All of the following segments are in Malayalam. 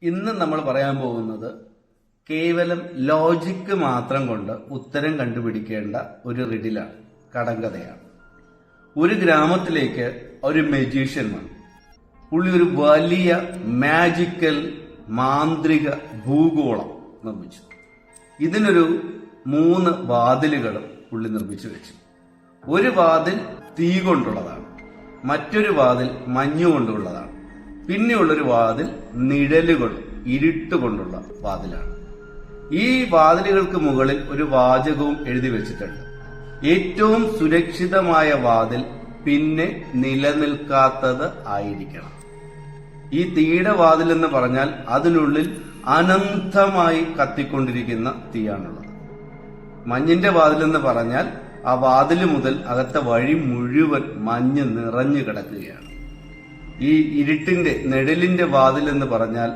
ഇന്ന് നമ്മൾ പറയാൻ പോകുന്നത് കേവലം ലോജിക്ക് മാത്രം കൊണ്ട് ഉത്തരം കണ്ടുപിടിക്കേണ്ട ഒരു റിഡിലാണ്, കടങ്കഥയാണ്. ഒരു ഗ്രാമത്തിലേക്ക് ഒരു മജീഷ്യൻ വന്നു. പുള്ളി ഒരു വലിയ മാജിക്കൽ മാന്ത്രിക ഭൂഗോളം നിർമ്മിച്ചു. ഇതിനൊരു 3 വാതിലുകളും പുള്ളി നിർമ്മിച്ചു വെച്ചു. ഒരു വാതിൽ തീ കൊണ്ടുള്ളതാണ്, മറ്റൊരു വാതിൽ മഞ്ഞുകൊണ്ടുള്ളതാണ്, പിന്നെയുള്ളൊരു വാതിൽ നിഴലുകൾ ഇരുട്ടുകൊണ്ടുള്ള വാതിലാണ്. ഈ വാതിലുകൾക്ക് മുകളിൽ ഒരു വാചകവും എഴുതി വെച്ചിട്ടുണ്ട്: ഏറ്റവും സുരക്ഷിതമായ വാതിൽ പിന്നെ നിലനിൽക്കാത്തത് ആയിരിക്കണം. ഈ തീയുടെ വാതിൽ എന്ന് പറഞ്ഞാൽ അതിനുള്ളിൽ അനന്തമായി കത്തിക്കൊണ്ടിരിക്കുന്ന തീയാണുള്ളത്. മഞ്ഞിന്റെ വാതിൽ എന്ന് പറഞ്ഞാൽ ആ വാതിൽ മുതൽ അകത്തെ വഴി മുഴുവൻ മഞ്ഞ് നിറഞ്ഞു കിടക്കുകയാണ്. ഈ ഇരുട്ടിന്റെ നിഴലിന്റെ വാതിൽ എന്ന് പറഞ്ഞാൽ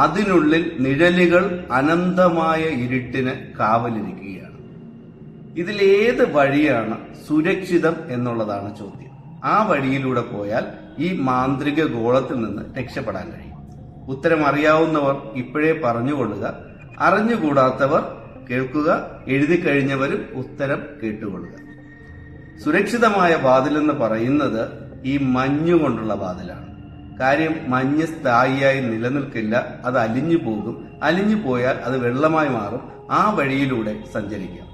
അതിനുള്ളിൽ നിഴലുകൾ അനന്തമായ ഇരുട്ടിന് കാവലിരിക്കുകയാണ്. ഇതിലേത് വഴിയാണ് സുരക്ഷിതം എന്നുള്ളതാണ് ചോദ്യം. ആ വഴിയിലൂടെ പോയാൽ ഈ മാന്ത്രിക ഗോളത്തിൽ നിന്ന് രക്ഷപ്പെടാൻ കഴിയും. ഉത്തരം അറിയാവുന്നവർ ഇപ്പോഴേ പറഞ്ഞുകൊള്ളുക, അറിഞ്ഞുകൂടാത്തവർ കേൾക്കുക, എഴുതി കഴിഞ്ഞവരും ഉത്തരം കേട്ടുകൊള്ളുക. സുരക്ഷിതമായ വാതിലെന്ന് പറയുന്നത് ഈ മഞ്ഞുകൊണ്ടുള്ള വാതിലാണ്. കാര്യം മഞ്ഞ് സ്ഥായിയായി നിലനിൽക്കില്ല, അത് അലിഞ്ഞു പോകും. അലിഞ്ഞു പോയാൽ അത് വെള്ളമായി മാറും. ആ വഴിയിലൂടെ സഞ്ചരിക്കാം.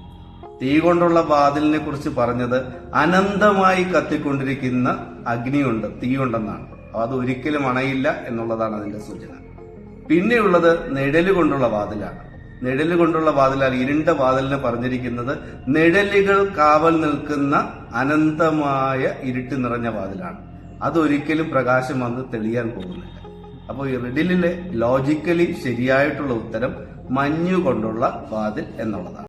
തീ കൊണ്ടുള്ള വാതിലിനെ കുറിച്ച് പറഞ്ഞത് അനന്തമായി കത്തിക്കൊണ്ടിരിക്കുന്ന അഗ്നിയുണ്ട്, തീയുണ്ടെന്നാണ്. അത് ഒരിക്കലും അണയില്ല എന്നുള്ളതാണ് അതിന്റെ സൂചന. പിന്നെയുള്ളത് നിഴല് കൊണ്ടുള്ള വാതിലാണ്. നിഴല് കൊണ്ടുള്ള വാതിലാൽ ഇരുണ്ട വാതിലിന് പറഞ്ഞിരിക്കുന്നത് നിഴലുകൾ കാവൽ നിൽക്കുന്ന അനന്തമായ ഇരുട്ട് നിറഞ്ഞ വാതിലാണ്. അതൊരിക്കലും പ്രകാശം വന്ന് തെളിയാൻ പോകുന്നില്ല. അപ്പോൾ ഈ റിഡിലിലെ ലോജിക്കലി ശരിയായിട്ടുള്ള ഉത്തരം മഞ്ഞു കൊണ്ടുള്ള വാതിൽ എന്നുള്ളതാണ്.